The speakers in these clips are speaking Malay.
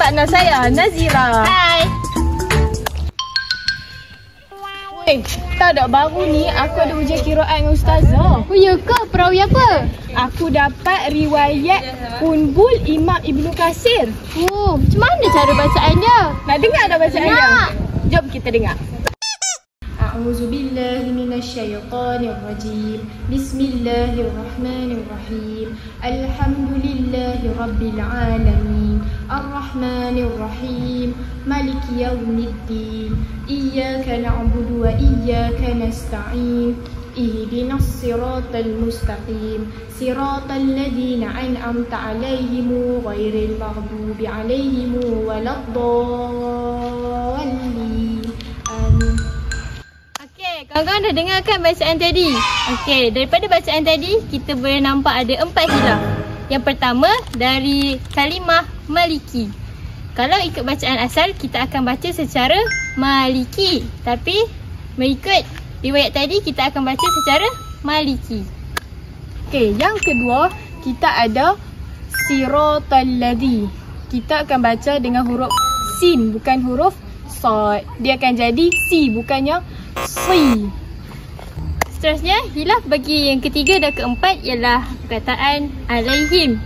partner saya, Nazira. Hai. Weh, tahu tak baru ni aku ada ujian qiraat dengan ustazah. Oh ya ke? Perawi apa? Aku dapat riwayat Unbul Imam Ibnu Katsir. Oh, macam mana cara bacaannya? Nak dengar tak bacaannya? Nak. Jom kita dengar. A'udzubillahi minasyaitonirrajim. Bismillahirrahmanirrahim. Alhamdulillahi rabbil alamin. Arrahmanirrahim. Maliki yaumiddin. Iyyaka na'budu wa iyyaka nasta'in. Ihdinas siratal mustaqim. Siratal ladzina an'amta 'alaihim ghairil maghdubi 'alaihim waladdallin. Amin. Kawan-kawan dah dengarkan bacaan tadi? Okey, daripada bacaan tadi kita boleh nampak ada 4 khilaf. Yang pertama dari kalimah maliki. Kalau ikut bacaan asal kita akan baca secara maliki, tapi mengikut riwayat tadi kita akan baca secara maliki. Okey, yang kedua kita ada siratal ladzi. Kita akan baca dengan huruf sin bukan huruf sad. Dia akan jadi si bukannya si. Seterusnya, khilaf bagi yang ketiga dan keempat ialah perkataan alaihim.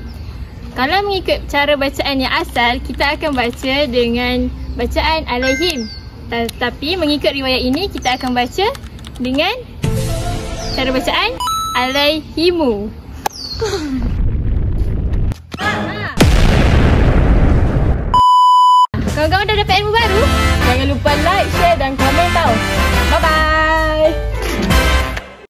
Kalau mengikut cara bacaan yang asal, kita akan baca dengan bacaan alaihim. Tetapi mengikut riwayat ini, kita akan baca dengan cara bacaan alaihimu. Kawan-kawan dah dapat ilmu baru?